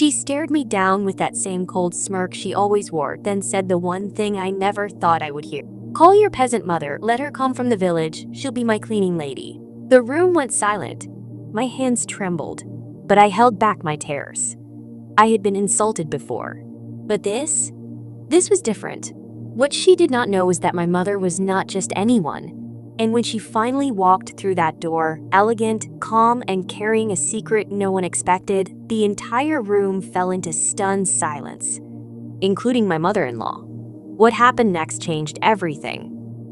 She stared me down with that same cold smirk she always wore, then said the one thing I never thought I would hear. "Call your peasant mother, let her come from the village, she'll be my cleaning lady." The room went silent. My hands trembled, but I held back my tears. I had been insulted before. But this was different. What she did not know was that my mother was not just anyone. And when she finally walked through that door, elegant, calm, and carrying a secret no one expected, the entire room fell into stunned silence, including my mother-in-law. What happened next changed everything.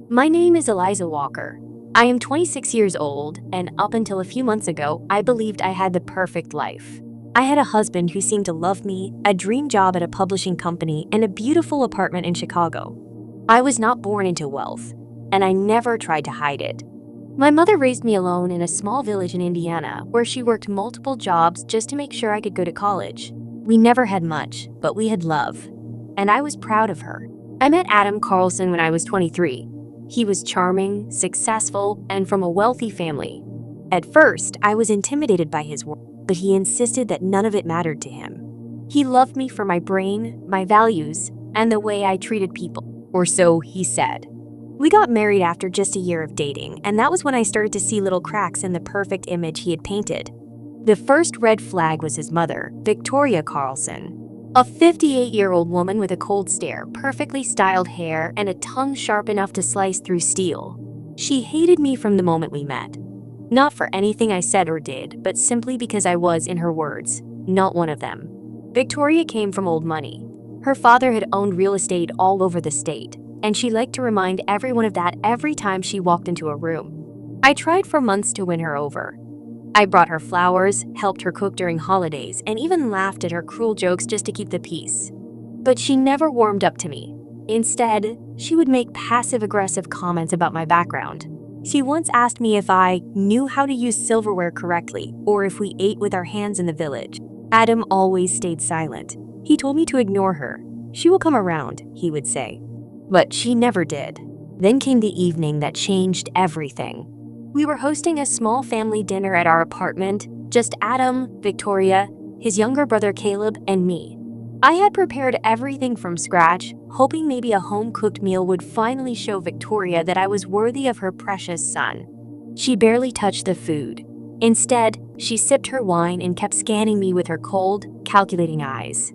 My name is Eliza Walker. I am 26 years old, and up until a few months ago, I believed I had the perfect life. I had a husband who seemed to love me, a dream job at a publishing company, and a beautiful apartment in Chicago. I was not born into wealth, and I never tried to hide it. My mother raised me alone in a small village in Indiana, where she worked multiple jobs just to make sure I could go to college. We never had much, but we had love, and I was proud of her. I met Adam Carlson when I was 23. He was charming, successful, and from a wealthy family. At first, I was intimidated by his work, but he insisted that none of it mattered to him. He loved me for my brain, my values, and the way I treated people, or so he said. We got married after just a year of dating, and that was when I started to see little cracks in the perfect image he had painted. The first red flag was his mother, Victoria Carlson, a 58-year-old woman with a cold stare, perfectly styled hair, and a tongue sharp enough to slice through steel. She hated me from the moment we met. Not for anything I said or did, but simply because I was, in her words, not one of them. Victoria came from old money. Her father had owned real estate all over the state, and she liked to remind everyone of that every time she walked into a room. I tried for months to win her over. I brought her flowers, helped her cook during holidays, and even laughed at her cruel jokes just to keep the peace. But she never warmed up to me. Instead, she would make passive-aggressive comments about my background. She once asked me if I knew how to use silverware correctly, or if we ate with our hands in the village. Adam always stayed silent. He told me to ignore her. "She will come around," he would say. But she never did. Then came the evening that changed everything. We were hosting a small family dinner at our apartment, just Adam, Victoria, his younger brother Caleb, and me. I had prepared everything from scratch, hoping maybe a home-cooked meal would finally show Victoria that I was worthy of her precious son. She barely touched the food. Instead, she sipped her wine and kept scanning me with her cold, calculating eyes.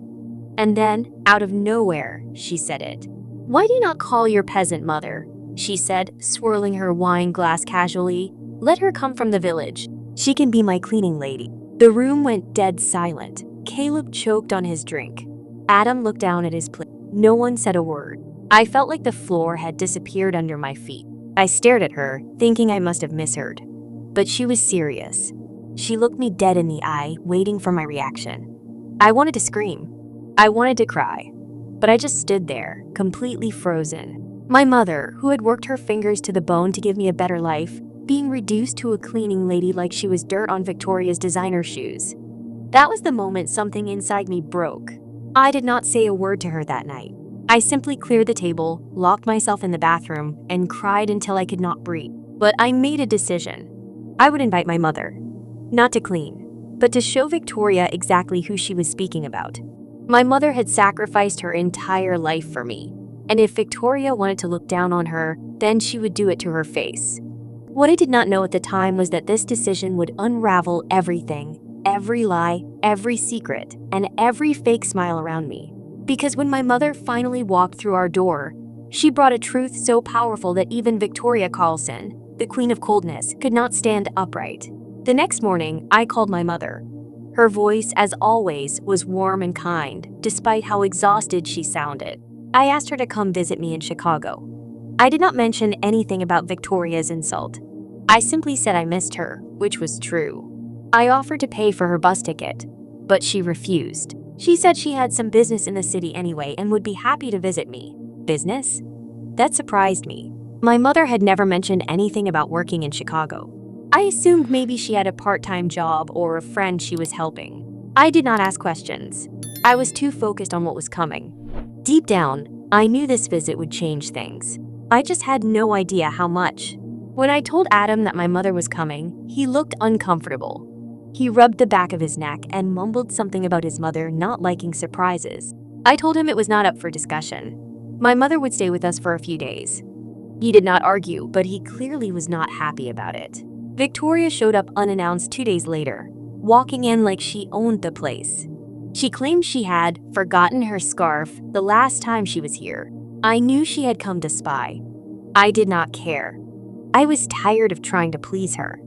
And then, out of nowhere, she said it. "Why do you not call your peasant mother?" she said, swirling her wine glass casually. "Let her come from the village. She can be my cleaning lady." The room went dead silent. Caleb choked on his drink. Adam looked down at his plate. No one said a word. I felt like the floor had disappeared under my feet. I stared at her, thinking I must have misheard. But she was serious. She looked me dead in the eye, waiting for my reaction. I wanted to scream. I wanted to cry. But I just stood there, completely frozen. My mother, who had worked her fingers to the bone to give me a better life, being reduced to a cleaning lady like she was dirt on Victoria's designer shoes. That was the moment something inside me broke. I did not say a word to her that night. I simply cleared the table, locked myself in the bathroom, and cried until I could not breathe. But I made a decision. I would invite my mother. Not to clean, but to show Victoria exactly who she was speaking about. My mother had sacrificed her entire life for me, and if Victoria wanted to look down on her, then she would do it to her face. What I did not know at the time was that this decision would unravel everything. Every lie, every secret, and every fake smile around me. Because when my mother finally walked through our door, she brought a truth so powerful that even Victoria Carlson, the queen of coldness, could not stand upright. The next morning, I called my mother. Her voice, as always, was warm and kind, despite how exhausted she sounded. I asked her to come visit me in Chicago. I did not mention anything about Victoria's insult. I simply said I missed her, which was true. I offered to pay for her bus ticket, but she refused. She said she had some business in the city anyway and would be happy to visit me. Business? That surprised me. My mother had never mentioned anything about working in Chicago. I assumed maybe she had a part-time job or a friend she was helping. I did not ask questions. I was too focused on what was coming. Deep down, I knew this visit would change things. I just had no idea how much. When I told Adam that my mother was coming, he looked uncomfortable. He rubbed the back of his neck and mumbled something about his mother not liking surprises. I told him it was not up for discussion. My mother would stay with us for a few days. He did not argue, but he clearly was not happy about it. Victoria showed up unannounced 2 days later, walking in like she owned the place. She claimed she had forgotten her scarf the last time she was here. I knew she had come to spy. I did not care. I was tired of trying to please her.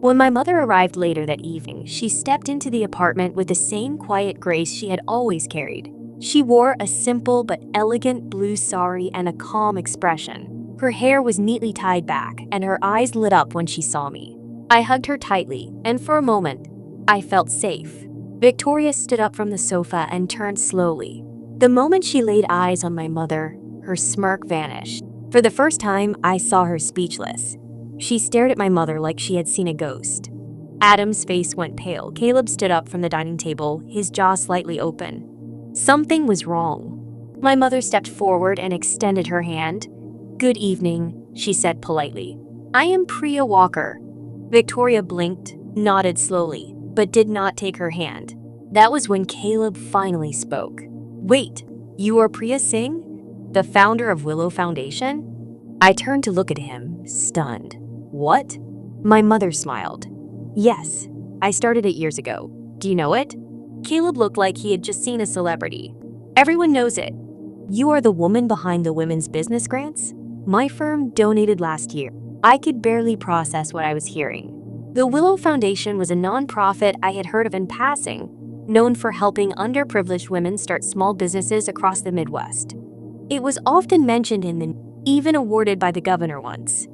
When my mother arrived later that evening, she stepped into the apartment with the same quiet grace she had always carried. She wore a simple but elegant blue sari and a calm expression. Her hair was neatly tied back, and her eyes lit up when she saw me. I hugged her tightly, and for a moment, I felt safe. Victoria stood up from the sofa and turned slowly. The moment she laid eyes on my mother, her smirk vanished. For the first time, I saw her speechless. She stared at my mother like she had seen a ghost. Adam's face went pale. Caleb stood up from the dining table, his jaw slightly open. Something was wrong. My mother stepped forward and extended her hand. "Good evening," she said politely. "I am Priya Walker." Victoria blinked, nodded slowly, but did not take her hand. That was when Caleb finally spoke. "Wait, you are Priya Singh, the founder of Willow Foundation?" I turned to look at him, stunned. "What?" My mother smiled. "Yes, I started it years ago. Do you know it?" Caleb looked like he had just seen a celebrity. "Everyone knows it. You are the woman behind the women's business grants? My firm donated last year." I could barely process what I was hearing. The Willow Foundation was a non-profit I had heard of in passing, known for helping underprivileged women start small businesses across the Midwest. It was often mentioned in the even awarded by the governor once.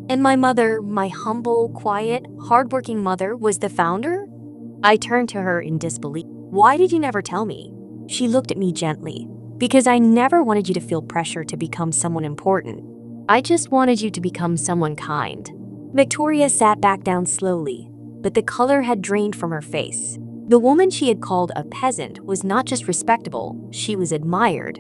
And my mother, my humble, quiet, hardworking mother, was the founder? I turned to her in disbelief. "Why did you never tell me?" She looked at me gently. "Because I never wanted you to feel pressure to become someone important. I just wanted you to become someone kind." Victoria sat back down slowly, but the color had drained from her face. The woman she had called a peasant was not just respectable, she was admired.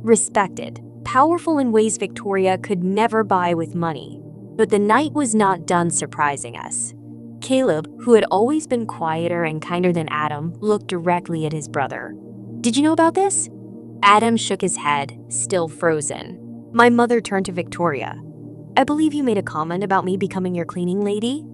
Respected. Powerful in ways Victoria could never buy with money. But the night was not done surprising us. Caleb, who had always been quieter and kinder than Adam, looked directly at his brother. "Did you know about this?" Adam shook his head, still frozen. My mother turned to Victoria. "I believe you made a comment about me becoming your cleaning lady?"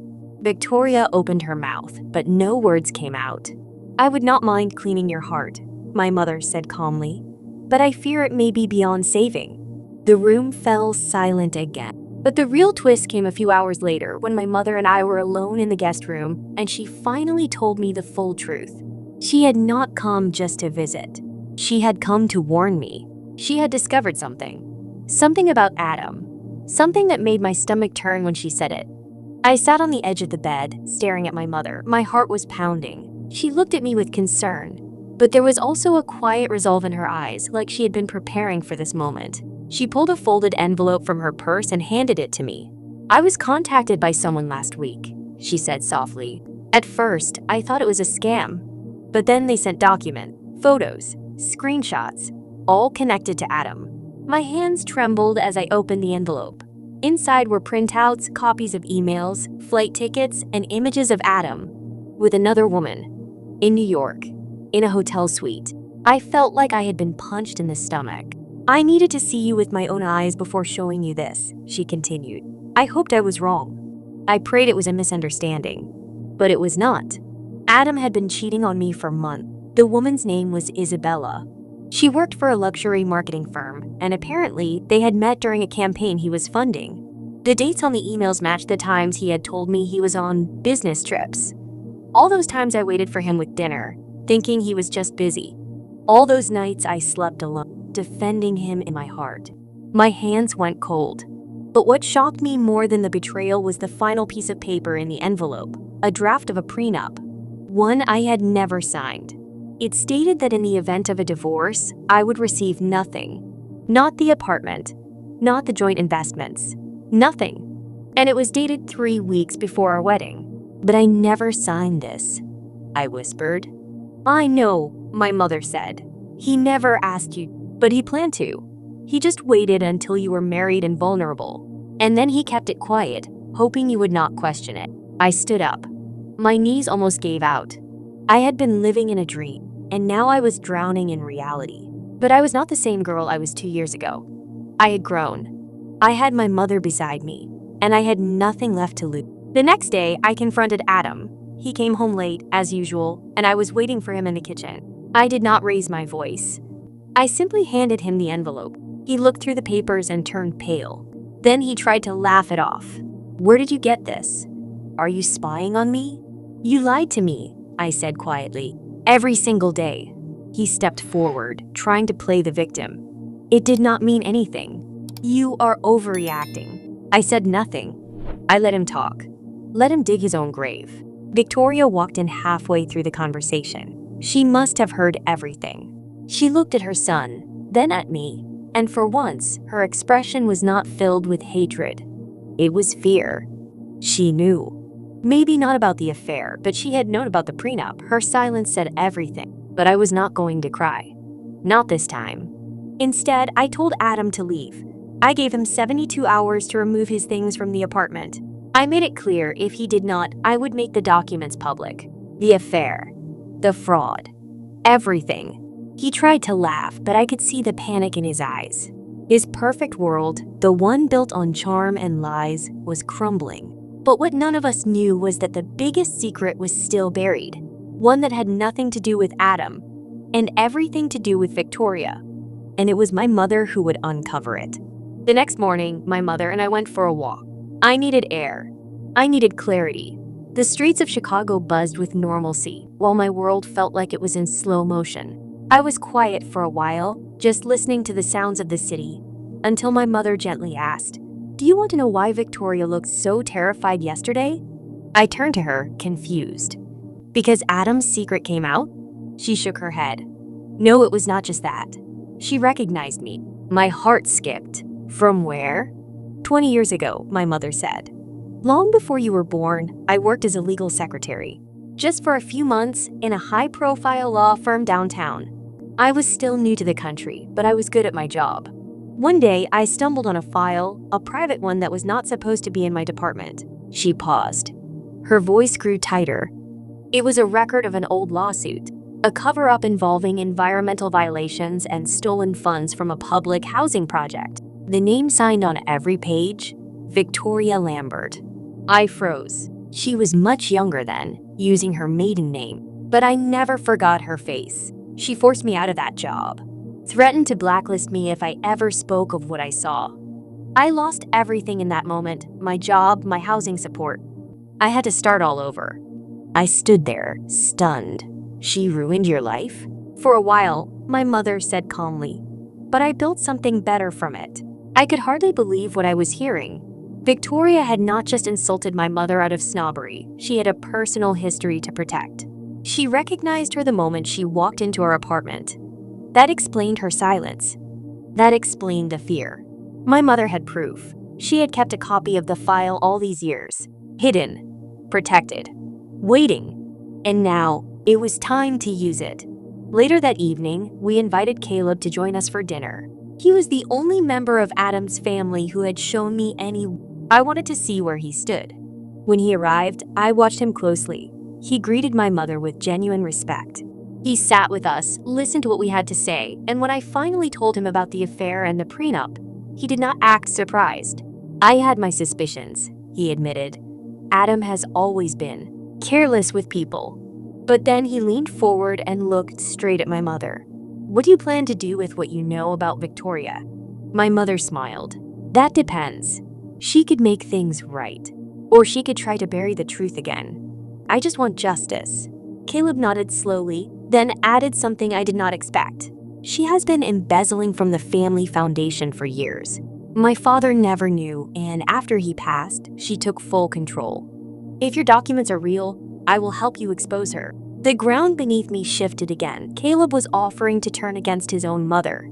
Victoria opened her mouth, but no words came out. "I would not mind cleaning your heart," my mother said calmly, "but I fear it may be beyond saving." The room fell silent again. But the real twist came a few hours later when my mother and I were alone in the guest room, and she finally told me the full truth. She had not come just to visit. She had come to warn me. She had discovered something. Something about Adam. Something that made my stomach turn when she said it. I sat on the edge of the bed, staring at my mother. My heart was pounding. She looked at me with concern, but there was also a quiet resolve in her eyes, like she had been preparing for this moment. She pulled a folded envelope from her purse and handed it to me. "I was contacted by someone last week," she said softly. "At first, I thought it was a scam. But then they sent documents, photos, screenshots, all connected to Adam." My hands trembled as I opened the envelope. Inside were printouts, copies of emails, flight tickets, and images of Adam with another woman in New York, in a hotel suite. I felt like I had been punched in the stomach. "I needed to see you with my own eyes before showing you this," she continued. "I hoped I was wrong. I prayed it was a misunderstanding. But it was not. Adam had been cheating on me for months. The woman's name was Isabella. She worked for a luxury marketing firm, and apparently they had met during a campaign he was funding. The dates on the emails matched the times he had told me he was on business trips. All those times I waited for him with dinner, thinking he was just busy. All those nights I slept alone, defending him in my heart. My hands went cold. But what shocked me more than the betrayal was the final piece of paper in the envelope, a draft of a prenup, one I had never signed. It stated that in the event of a divorce, I would receive nothing. Not the apartment, not the joint investments, nothing. And it was dated 3 weeks before our wedding. "But I never signed this," I whispered. "I know," my mother said. "He never asked you, but he planned to. He just waited until you were married and vulnerable. And then he kept it quiet, hoping you would not question it." I stood up. My knees almost gave out. I had been living in a dream, and now I was drowning in reality. But I was not the same girl I was 2 years ago. I had grown. I had my mother beside me, and I had nothing left to lose. The next day, I confronted Adam. He came home late, as usual, and I was waiting for him in the kitchen. I did not raise my voice. I simply handed him the envelope. He looked through the papers and turned pale. Then he tried to laugh it off. "Where did you get this? Are you spying on me?" "You lied to me," I said quietly. "Every single day." He stepped forward, trying to play the victim. "It did not mean anything. You are overreacting." I said nothing. I let him talk. Let him dig his own grave. Victoria walked in halfway through the conversation. She must have heard everything. She looked at her son, then at me, and for once, her expression was not filled with hatred. It was fear. She knew. Maybe not about the affair, but she had known about the prenup. Her silence said everything. But I was not going to cry. Not this time. Instead, I told Adam to leave. I gave him 72 hours to remove his things from the apartment. I made it clear if he did not, I would make the documents public. The affair. The fraud. Everything. He tried to laugh, but I could see the panic in his eyes. His perfect world, the one built on charm and lies, was crumbling. But what none of us knew was that the biggest secret was still buried. One that had nothing to do with Adam, and everything to do with Victoria. And it was my mother who would uncover it. The next morning, my mother and I went for a walk. I needed air. I needed clarity. The streets of Chicago buzzed with normalcy, while my world felt like it was in slow motion. I was quiet for a while, just listening to the sounds of the city, until my mother gently asked, "Do you want to know why Victoria looked so terrified yesterday?" I turned to her, confused. "Because Adam's secret came out?" She shook her head. "No, it was not just that." She recognized me. My heart skipped. "From where?" 20 years ago, my mother said. "Long before you were born, I worked as a legal secretary. Just for a few months in a high-profile law firm downtown. I was still new to the country, but I was good at my job. One day, I stumbled on a file, a private one that was not supposed to be in my department." She paused. Her voice grew tighter. It was a record of an old lawsuit, a cover-up involving environmental violations and stolen funds from a public housing project. The name signed on every page, Victoria Lambert. I froze. She was much younger then, using her maiden name, but I never forgot her face. She forced me out of that job, threatened to blacklist me if I ever spoke of what I saw. I lost everything in that moment, my job, my housing support. I had to start all over. I stood there, stunned. "She ruined your life?" "For a while," my mother said calmly. "But I built something better from it." I could hardly believe what I was hearing. Victoria had not just insulted my mother out of snobbery, she had a personal history to protect. She recognized her the moment she walked into our apartment. That explained her silence. That explained the fear. My mother had proof. She had kept a copy of the file all these years. Hidden. Protected. Waiting. And now, it was time to use it. Later that evening, we invited Caleb to join us for dinner. He was the only member of Adam's family who had shown me any. I wanted to see where he stood. When he arrived, I watched him closely. He greeted my mother with genuine respect. He sat with us, listened to what we had to say, and when I finally told him about the affair and the prenup, he did not act surprised. "I had my suspicions," he admitted. "Adam has always been careless with people." But then he leaned forward and looked straight at my mother. "What do you plan to do with what you know about Victoria?" My mother smiled. "That depends. She could make things right, or she could try to bury the truth again. I just want justice." Caleb nodded slowly, then added something I did not expect. "She has been embezzling from the family foundation for years. My father never knew, and after he passed, she took full control. If your documents are real, I will help you expose her." The ground beneath me shifted again. Caleb was offering to turn against his own mother,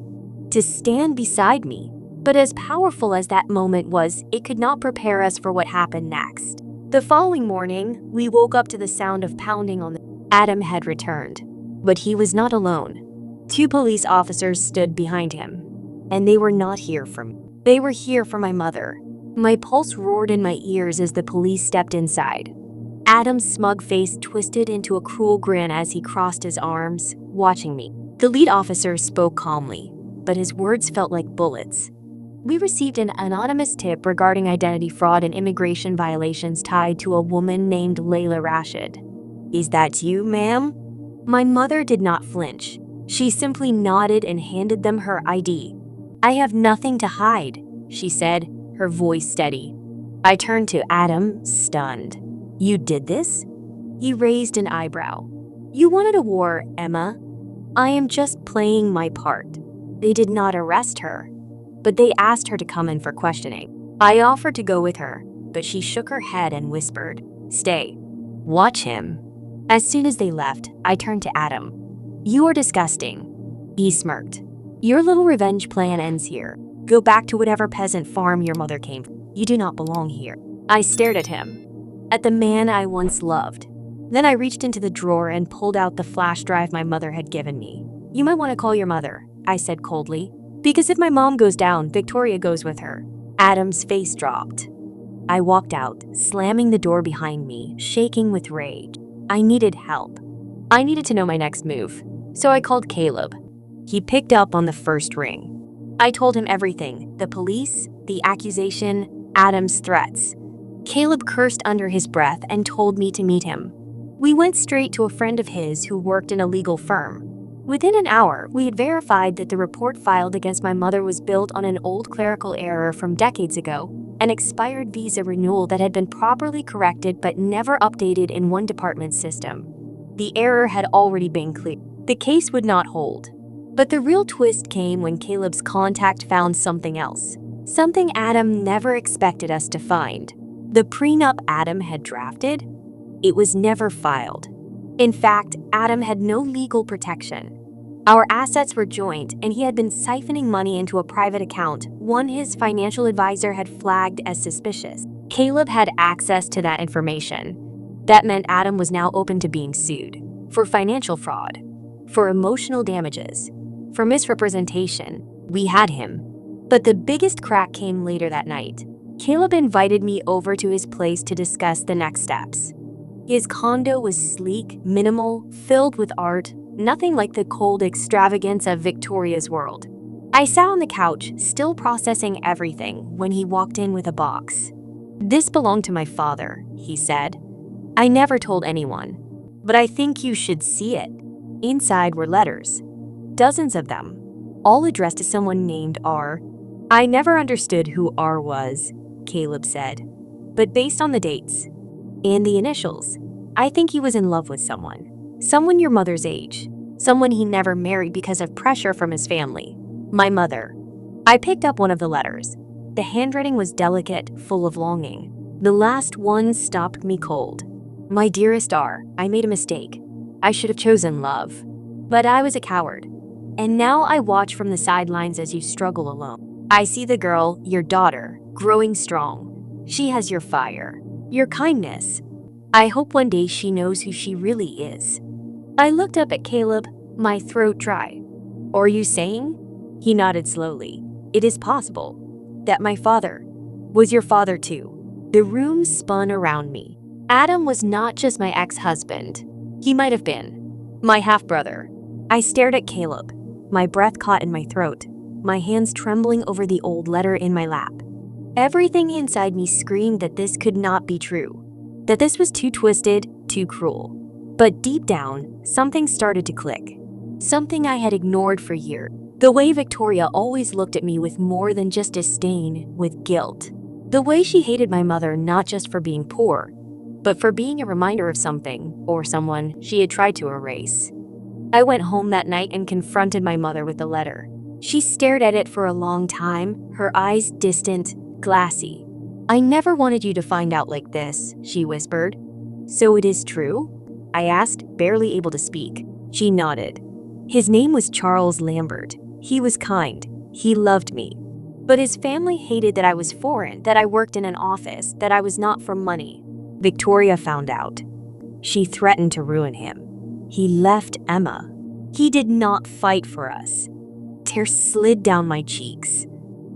to stand beside me. But as powerful as that moment was, it could not prepare us for what happened next. The following morning, we woke up to the sound of pounding on the. Adam had returned, but he was not alone. 2 police officers stood behind him, and they were not here for me. They were here for my mother. My pulse roared in my ears as the police stepped inside. Adam's smug face twisted into a cruel grin as he crossed his arms, watching me. The lead officer spoke calmly, but his words felt like bullets. We received an anonymous tip regarding identity fraud and immigration violations tied to a woman named Layla Rashid. Is that you, ma'am? My mother did not flinch. She simply nodded and handed them her ID. I have nothing to hide, she said, her voice steady. I turned to Adam, stunned. You did this? He raised an eyebrow. You wanted a war, Emma. I am just playing my part. They did not arrest her, but they asked her to come in for questioning. I offered to go with her, but she shook her head and whispered, Stay. Watch him. As soon as they left, I turned to Adam. You are disgusting. He smirked. Your little revenge plan ends here. Go back to whatever peasant farm your mother came from. You do not belong here. I stared at him, at the man I once loved. Then I reached into the drawer and pulled out the flash drive my mother had given me. You might want to call your mother, I said coldly. Because if my mom goes down, Victoria goes with her. Adam's face dropped. I walked out, slamming the door behind me, shaking with rage. I needed help. I needed to know my next move. So I called Caleb. He picked up on the first ring. I told him everything, the police, the accusation, Adam's threats. Caleb cursed under his breath and told me to meet him. We went straight to a friend of his who worked in a legal firm. Within an hour, we had verified that the report filed against my mother was built on an old clerical error from decades ago, an expired visa renewal that had been properly corrected but never updated in one department's system. The error had already been cleared. The case would not hold. But the real twist came when Caleb's contact found something else. Something Adam never expected us to find. The prenup Adam had drafted? It was never filed. In fact, Adam had no legal protection. Our assets were joint, and he had been siphoning money into a private account, one his financial advisor had flagged as suspicious. Caleb had access to that information. That meant Adam was now open to being sued. For financial fraud. For emotional damages. For misrepresentation. We had him. But the biggest crack came later that night. Caleb invited me over to his place to discuss the next steps. His condo was sleek, minimal, filled with art, nothing like the cold extravagance of Victoria's world. I sat on the couch, still processing everything, when he walked in with a box. This belonged to my father, he said. I never told anyone, but I think you should see it. Inside were letters. Dozens of them, all addressed to someone named R. I never understood who R was, Caleb said, but based on the dates and the initials, I think he was in love with someone. Someone your mother's age. Someone he never married because of pressure from his family. My mother. I picked up one of the letters. The handwriting was delicate, full of longing. The last one stopped me cold. My dearest R, I made a mistake. I should have chosen love. But I was a coward. And now I watch from the sidelines as you struggle alone. I see the girl, your daughter, growing strong. She has your fire, your kindness. I hope one day she knows who she really is. I looked up at Caleb, my throat dry. Are you saying? He nodded slowly. It is possible that my father was your father too. The room spun around me. Adam was not just my ex-husband. He might have been my half-brother. I stared at Caleb, my breath caught in my throat, my hands trembling over the old letter in my lap. Everything inside me screamed that this could not be true, that this was too twisted, too cruel. But deep down, something started to click. Something I had ignored for years. The way Victoria always looked at me with more than just disdain, with guilt. The way she hated my mother not just for being poor, but for being a reminder of something, or someone, she had tried to erase. I went home that night and confronted my mother with the letter. She stared at it for a long time, her eyes distant, glassy. I never wanted you to find out like this, she whispered. So it is true? I asked, barely able to speak. She nodded. His name was Charles Lambert. He was kind. He loved me. But his family hated that I was foreign, that I worked in an office, that I was not from money. Victoria found out. She threatened to ruin him. He left Emma. He did not fight for us. Tears slid down my cheeks.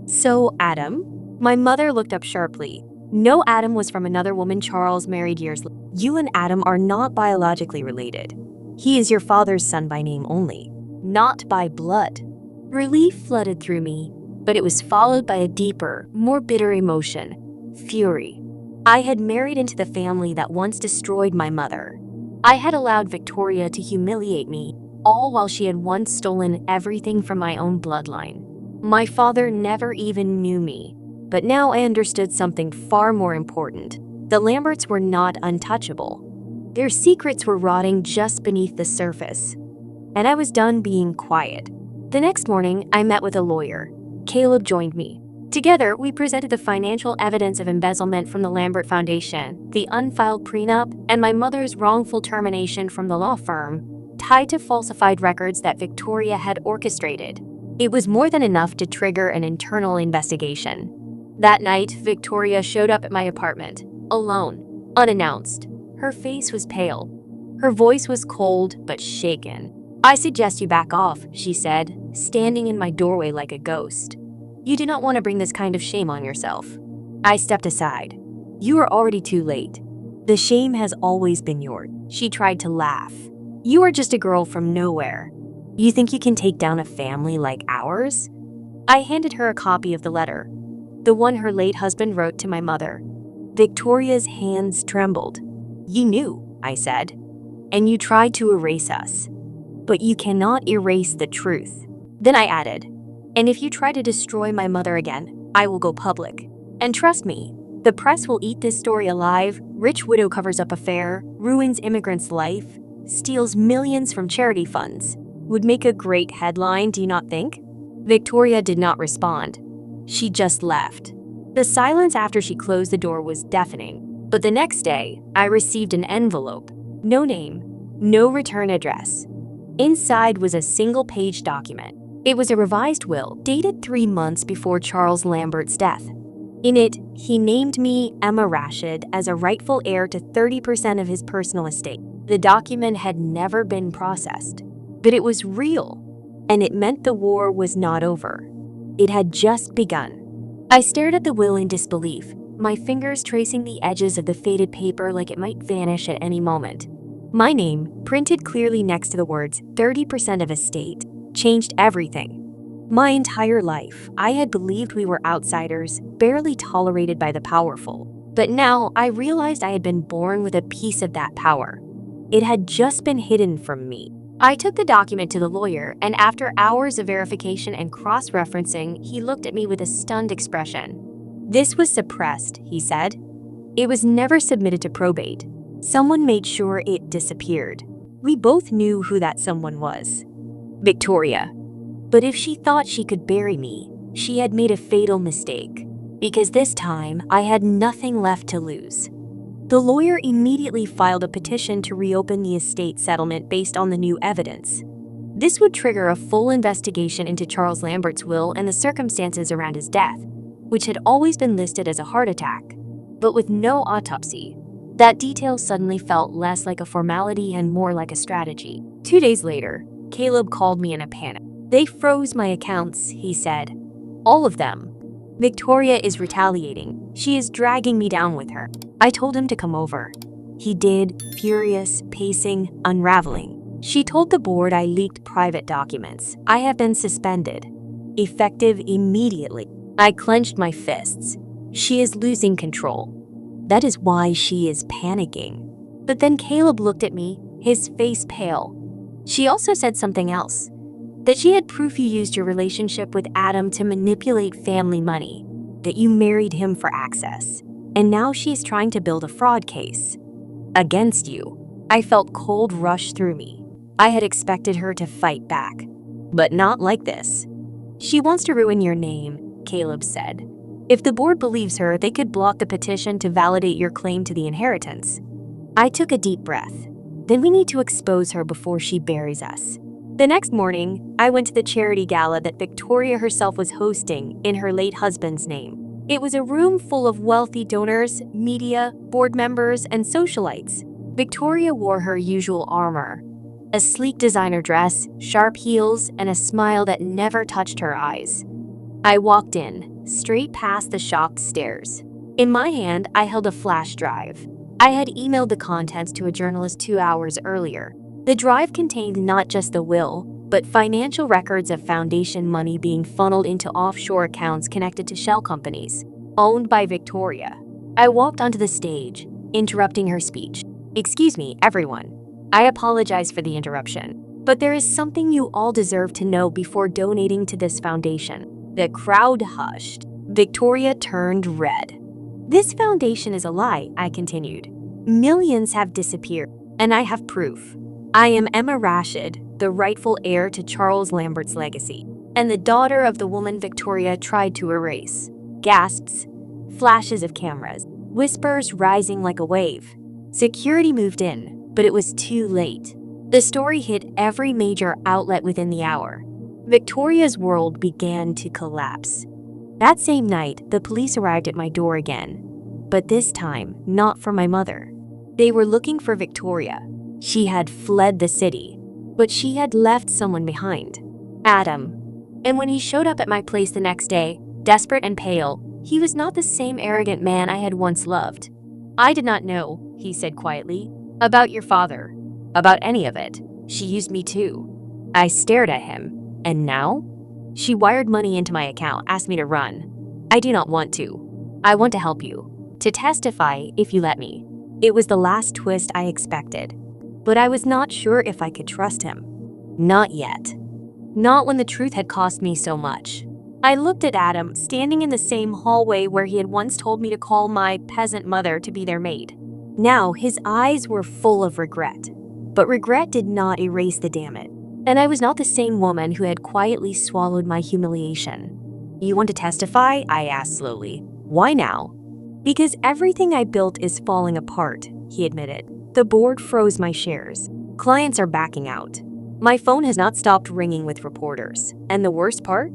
So, Adam? My mother looked up sharply. No, Adam was from another woman Charles married years later. You and Adam are not biologically related. He is your father's son by name only, not by blood. Relief flooded through me, but it was followed by a deeper, more bitter emotion: fury. I had married into the family that once destroyed my mother. I had allowed Victoria to humiliate me, all while she had once stolen everything from my own bloodline. My father never even knew me, but now I understood something far more important. The Lamberts were not untouchable. Their secrets were rotting just beneath the surface, and I was done being quiet. The next morning, I met with a lawyer. Caleb joined me. Together, we presented the financial evidence of embezzlement from the Lambert Foundation, the unfiled prenup, and my mother's wrongful termination from the law firm, tied to falsified records that Victoria had orchestrated. It was more than enough to trigger an internal investigation. That night, Victoria showed up at my apartment, alone, unannounced. Her face was pale. Her voice was cold but shaken. "I suggest you back off," she said, standing in my doorway like a ghost. "You do not want to bring this kind of shame on yourself." I stepped aside. "You are already too late. The shame has always been yours." She tried to laugh. "You are just a girl from nowhere. You think you can take down a family like ours?" I handed her a copy of the letter, the one her late husband wrote to my mother. Victoria's hands trembled. "You knew," I said, "and you tried to erase us. But you cannot erase the truth." Then I added, "And if you try to destroy my mother again, I will go public. And trust me, the press will eat this story alive. Rich widow covers up affair, ruins immigrant's life, steals millions from charity funds." Would make a great headline, do you not think? Victoria did not respond. She just left. The silence after she closed the door was deafening. But the next day, I received an envelope. No name, no return address. Inside was a single-page document. It was a revised will, dated 3 months before Charles Lambert's death. In it, he named me, Emma Rashid, as a rightful heir to 30% of his personal estate. The document had never been processed, but it was real, and it meant the war was not over. It had just begun. I stared at the will in disbelief, my fingers tracing the edges of the faded paper like it might vanish at any moment. My name, printed clearly next to the words 30% of estate, changed everything. My entire life, I had believed we were outsiders, barely tolerated by the powerful. But now I realized I had been born with a piece of that power. It had just been hidden from me. I took the document to the lawyer, and after hours of verification and cross-referencing, he looked at me with a stunned expression. "This was suppressed," he said. "It was never submitted to probate. Someone made sure it disappeared." We both knew who that someone was. Victoria. But if she thought she could bury me, she had made a fatal mistake. Because this time, I had nothing left to lose. The lawyer immediately filed a petition to reopen the estate settlement based on the new evidence. This would trigger a full investigation into Charles Lambert's will and the circumstances around his death, which had always been listed as a heart attack, but with no autopsy. That detail suddenly felt less like a formality and more like a strategy. 2 days later, Caleb called me in a panic. "They froze my accounts," he said. "All of them. Victoria is retaliating. She is dragging me down with her." I told him to come over. He did, furious, pacing, unraveling. "She told the board I leaked private documents. I have been suspended. Effective immediately." I clenched my fists. She is losing control. That is why she is panicking. But then Caleb looked at me, his face pale. "She also said something else. That she had proof you used your relationship with Adam to manipulate family money. That you married him for access. And now she is trying to build a fraud case against you." I felt cold rush through me. I had expected her to fight back, but not like this. "She wants to ruin your name," Caleb said. "If the board believes her, they could block the petition to validate your claim to the inheritance." I took a deep breath. "Then we need to expose her before she buries us." The next morning, I went to the charity gala that Victoria herself was hosting in her late husband's name. It was a room full of wealthy donors, media, board members, and socialites. Victoria wore her usual armor: a sleek designer dress, sharp heels, and a smile that never touched her eyes. I walked in, straight past the shocked stares. In my hand, I held a flash drive. I had emailed the contents to a journalist 2 hours earlier. The drive contained not just the will, but financial records of foundation money being funneled into offshore accounts connected to shell companies, owned by Victoria. I walked onto the stage, interrupting her speech. "Excuse me, everyone. I apologize for the interruption, but there is something you all deserve to know before donating to this foundation." The crowd hushed. Victoria turned red. "This foundation is a lie," I continued. "Millions have disappeared, and I have proof. I am Emma Rashid, the rightful heir to Charles Lambert's legacy, and the daughter of the woman Victoria tried to erase." Gasps, flashes of cameras, whispers rising like a wave. Security moved in, but it was too late. The story hit every major outlet within the hour. Victoria's world began to collapse. That same night, the police arrived at my door again, but this time, not for my mother. They were looking for Victoria. She had fled the city, but she had left someone behind. Adam. And when he showed up at my place the next day, desperate and pale, he was not the same arrogant man I had once loved. "I did not know," he said quietly, "about your father. About any of it. She used me too." I stared at him. "And now?" "She wired money into my account, asked me to run. I do not want to. I want to help you. To testify, if you let me." It was the last twist I expected. But I was not sure if I could trust him. Not yet. Not when the truth had cost me so much. I looked at Adam, standing in the same hallway where he had once told me to call my peasant mother to be their maid. Now his eyes were full of regret. But regret did not erase the damage. And I was not the same woman who had quietly swallowed my humiliation. "You want to testify?" I asked slowly. "Why now?" "Because everything I built is falling apart," he admitted. "The board froze my shares. Clients are backing out. My phone has not stopped ringing with reporters. And the worst part?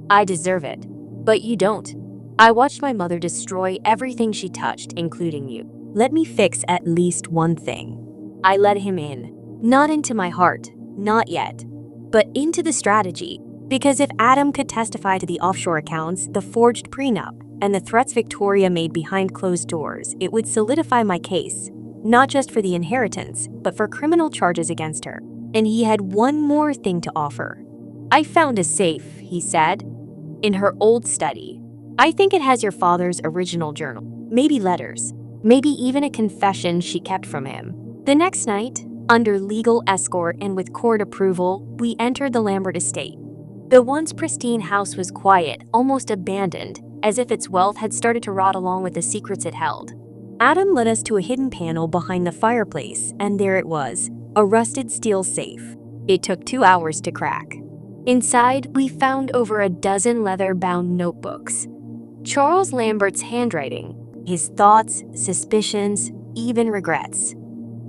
I deserve it. But you don't. I watched my mother destroy everything she touched, including you. Let me fix at least one thing." I let him in. Not into my heart. Not yet. But into the strategy. Because if Adam could testify to the offshore accounts, the forged prenup, and the threats Victoria made behind closed doors, it would solidify my case. Not just for the inheritance, but for criminal charges against her. And he had one more thing to offer. "I found a safe," he said, "in her old study. I think it has your father's original journal. Maybe letters. Maybe even a confession she kept from him." The next night, under legal escort and with court approval, we entered the Lambert estate. The once pristine house was quiet, almost abandoned, as if its wealth had started to rot along with the secrets it held. Adam led us to a hidden panel behind the fireplace, and there it was, a rusted steel safe. It took 2 hours to crack. Inside, we found over a dozen leather-bound notebooks. Charles Lambert's handwriting, his thoughts, suspicions, even regrets.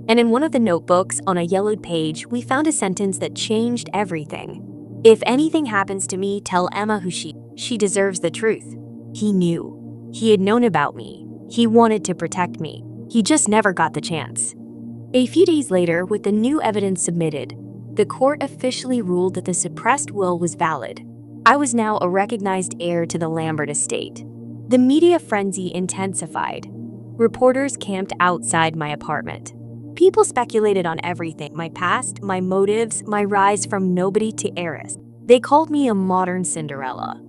And in one of the notebooks, on a yellowed page, we found a sentence that changed everything. "If anything happens to me, tell Emma who she deserves the truth." He knew. He had known about me. He wanted to protect me. He just never got the chance. A few days later, with the new evidence submitted, the court officially ruled that the suppressed will was valid. I was now a recognized heir to the Lambert estate. The media frenzy intensified. Reporters camped outside my apartment. People speculated on everything: my past, my motives, my rise from nobody to heiress. They called me a modern Cinderella.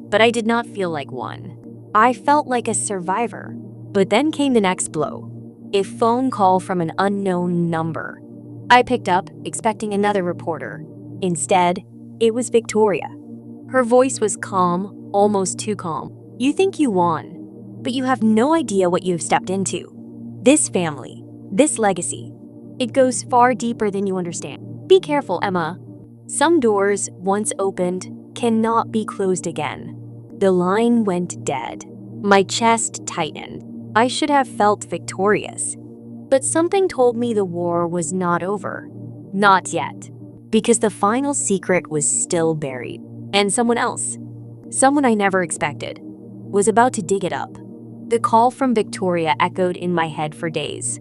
But I did not feel like one. I felt like a survivor. But then came the next blow. A phone call from an unknown number. I picked up, expecting another reporter. Instead, it was Victoria. Her voice was calm, almost too calm. "You think you won, but you have no idea what you have stepped into. This family, this legacy, it goes far deeper than you understand. Be careful, Emma. Some doors, once opened, cannot be closed again." The line went dead. My chest tightened. I should have felt victorious. But something told me the war was not over. Not yet. Because the final secret was still buried. And someone else, someone I never expected, was about to dig it up. The call from Victoria echoed in my head for days.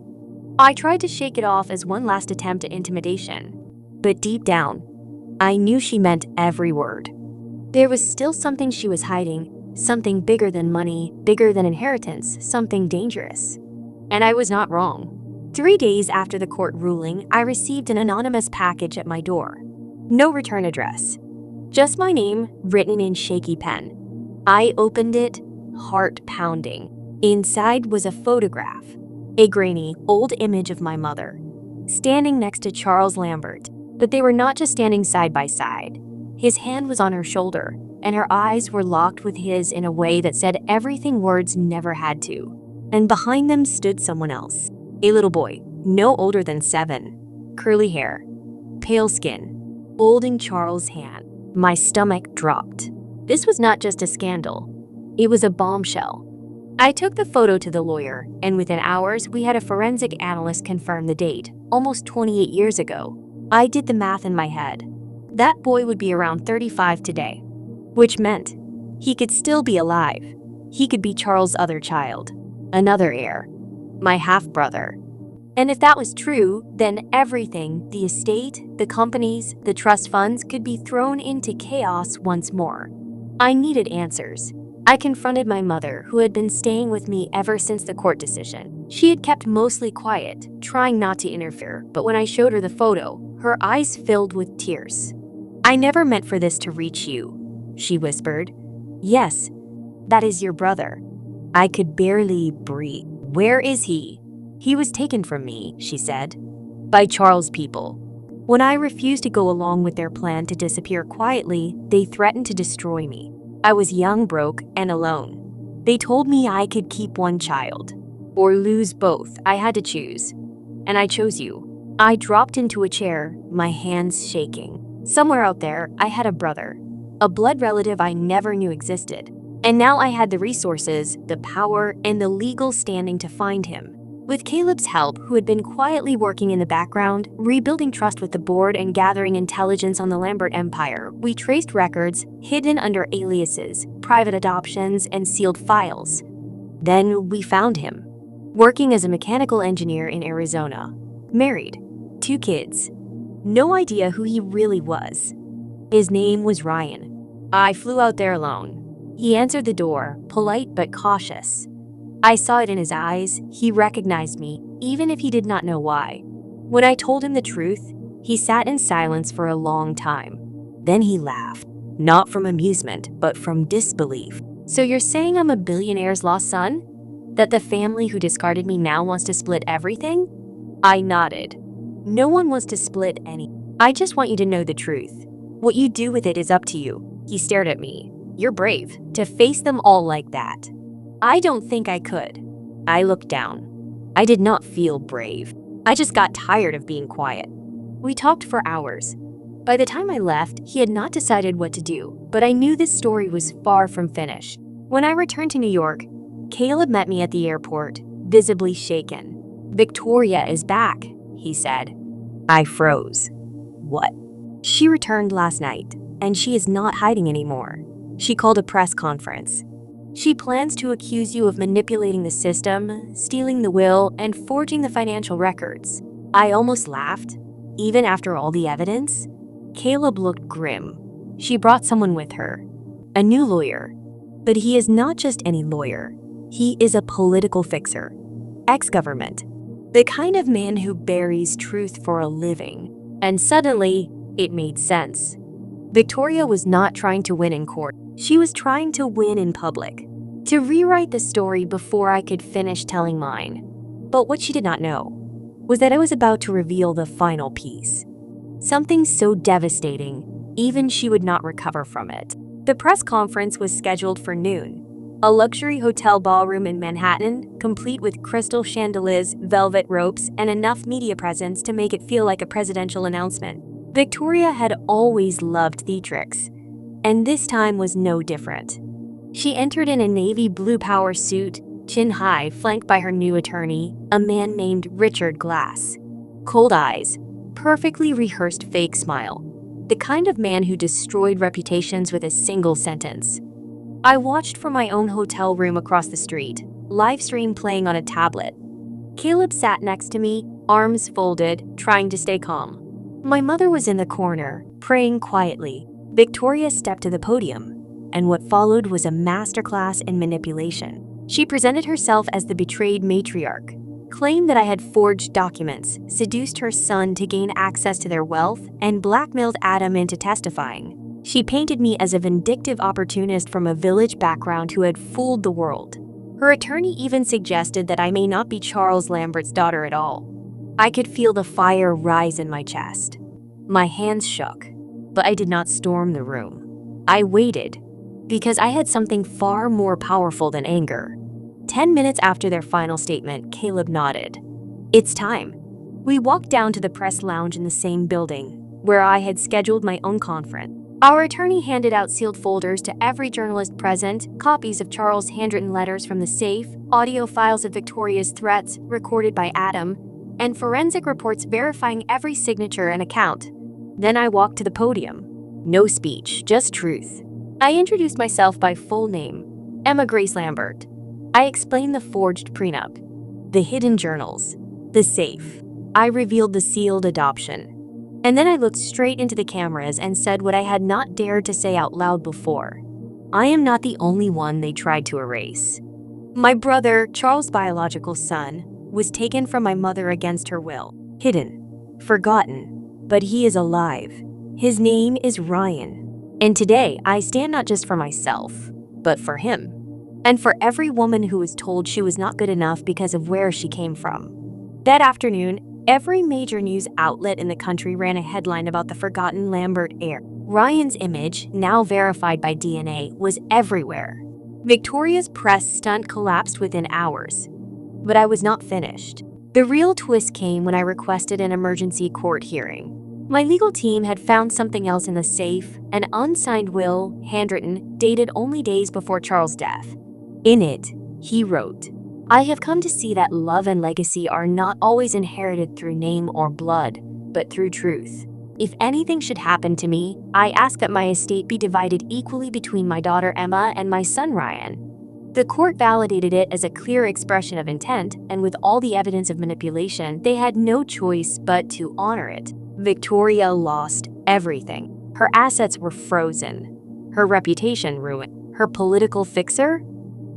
I tried to shake it off as one last attempt at intimidation. But deep down, I knew she meant every word. There was still something she was hiding, something bigger than money, bigger than inheritance, something dangerous. And I was not wrong. 3 days after the court ruling, I received an anonymous package at my door. No return address. Just my name written in shaky pen. I opened it, heart pounding. Inside was a photograph. A grainy, old image of my mother, standing next to Charles Lambert. But they were not just standing side by side. His hand was on her shoulder, and her eyes were locked with his in a way that said everything words never had to. And behind them stood someone else. A little boy, no older than 7. Curly hair, pale skin, holding Charles' hand. My stomach dropped. This was not just a scandal. It was a bombshell. I took the photo to the lawyer, and within hours, we had a forensic analyst confirm the date, almost 28 years ago. I did the math in my head. That boy would be around 35 today, which meant he could still be alive. He could be Charles' other child, another heir, my half-brother. And if that was true, then everything, the estate, the companies, the trust funds could be thrown into chaos once more. I needed answers. I confronted my mother, who had been staying with me ever since the court decision. She had kept mostly quiet, trying not to interfere, but when I showed her the photo, her eyes filled with tears. "I never meant for this to reach you," she whispered. "Yes, that is your brother." I could barely breathe. "Where is he?" "He was taken from me," she said, "by Charles' people. When I refused to go along with their plan to disappear quietly, they threatened to destroy me. I was young, broke, and alone. They told me I could keep one child or lose both. I had to choose. And I chose you." I dropped into a chair, my hands shaking. Somewhere out there, I had a brother, a blood relative I never knew existed. And now I had the resources, the power, and the legal standing to find him. With Caleb's help, who had been quietly working in the background, rebuilding trust with the board and gathering intelligence on the Lambert Empire, we traced records hidden under aliases, private adoptions, and sealed files. Then we found him, working as a mechanical engineer in Arizona, married, 2 kids. No idea who he really was. His name was Ryan. I flew out there alone. He answered the door, polite but cautious. I saw it in his eyes. He recognized me, even if he did not know why. When I told him the truth, he sat in silence for a long time. Then he laughed, not from amusement, but from disbelief. "So you're saying I'm a billionaire's lost son? That the family who discarded me now wants to split everything?" I nodded. "No one wants to split any. I just want you to know the truth. What you do with it is up to you." He stared at me. "You're brave, to face them all like that." I don't think I could. I looked down. I did not feel brave. I just got tired of being quiet. We talked for hours. By the time I left, he had not decided what to do, but I knew this story was far from finished. When I returned to New York, Caleb met me at the airport, visibly shaken. "Victoria is back," he said. I froze. "What?" "She returned last night, and she is not hiding anymore. She called a press conference. She plans to accuse you of manipulating the system, stealing the will, and forging the financial records." I almost laughed. Even after all the evidence? Caleb looked grim. "She brought someone with her. A new lawyer. But he is not just any lawyer. He is a political fixer. Ex-government. The kind of man who buries truth for a living." And suddenly, it made sense. Victoria was not trying to win in court. She was trying to win in public, to rewrite the story before I could finish telling mine. But what she did not know was that I was about to reveal the final piece. Something so devastating, even she would not recover from it. The press conference was scheduled for noon. A luxury hotel ballroom in Manhattan, complete with crystal chandeliers, velvet ropes, and enough media presence to make it feel like a presidential announcement. Victoria had always loved theatrics, and this time was no different. She entered in a navy blue power suit, chin high, flanked by her new attorney, a man named Richard Glass. Cold eyes, perfectly rehearsed fake smile. The kind of man who destroyed reputations with a single sentence. I watched from my own hotel room across the street, live stream playing on a tablet. Caleb sat next to me, arms folded, trying to stay calm. My mother was in the corner, praying quietly. Victoria stepped to the podium, and what followed was a masterclass in manipulation. She presented herself as the betrayed matriarch, claimed that I had forged documents, seduced her son to gain access to their wealth, and blackmailed Adam into testifying. She painted me as a vindictive opportunist from a village background who had fooled the world. Her attorney even suggested that I may not be Charles Lambert's daughter at all. I could feel the fire rise in my chest. My hands shook, but I did not storm the room. I waited, because I had something far more powerful than anger. 10 minutes after their final statement, Caleb nodded. It's time. We walked down to the press lounge in the same building, where I had scheduled my own conference. Our attorney handed out sealed folders to every journalist present, copies of Charles' handwritten letters from the safe, audio files of Victoria's threats recorded by Adam, and forensic reports verifying every signature and account. Then I walked to the podium. No speech, just truth. I introduced myself by full name, Emma Grace Lambert. I explained the forged prenup, the hidden journals, the safe. I revealed the sealed adoption. And then I looked straight into the cameras and said what I had not dared to say out loud before. I am not the only one they tried to erase. My brother, Charles' biological son, was taken from my mother against her will, hidden, forgotten, but he is alive. His name is Ryan. And today, I stand not just for myself, but for him. And for every woman who was told she was not good enough because of where she came from. That afternoon, every major news outlet in the country ran a headline about the forgotten Lambert heir. Ryan's image, now verified by DNA, was everywhere. Victoria's press stunt collapsed within hours. But I was not finished. The real twist came when I requested an emergency court hearing. My legal team had found something else in the safe, an unsigned will, handwritten, dated only days before Charles' death. In it, he wrote, "I have come to see that love and legacy are not always inherited through name or blood, but through truth. If anything should happen to me, I ask that my estate be divided equally between my daughter Emma and my son Ryan." The court validated it as a clear expression of intent, and with all the evidence of manipulation, they had no choice but to honor it. Victoria lost everything. Her assets were frozen. Her reputation ruined. Her political fixer?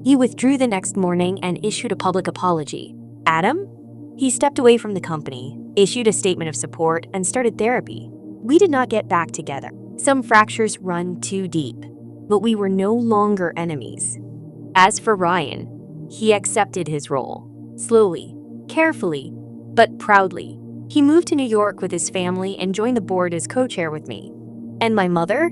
He withdrew the next morning and issued a public apology. Adam? He stepped away from the company, issued a statement of support, and started therapy. We did not get back together. Some fractures run too deep, but we were no longer enemies. As for Ryan, he accepted his role. Slowly, carefully, but proudly. He moved to New York with his family and joined the board as co-chair with me. And my mother?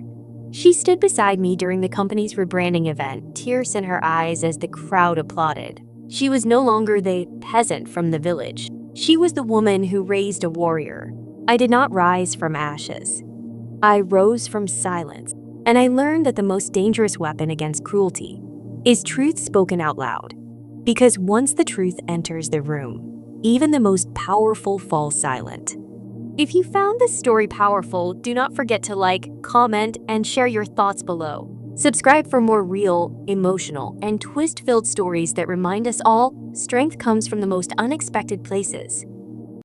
She stood beside me during the company's rebranding event, tears in her eyes as the crowd applauded. She was no longer the peasant from the village. She was the woman who raised a warrior. I did not rise from ashes. I rose from silence, and I learned that the most dangerous weapon against cruelty is truth spoken out loud. Because once the truth enters the room, even the most powerful fall silent. If you found this story powerful, do not forget to like, comment, and share your thoughts below. Subscribe for more real, emotional, and twist-filled stories that remind us all strength comes from the most unexpected places.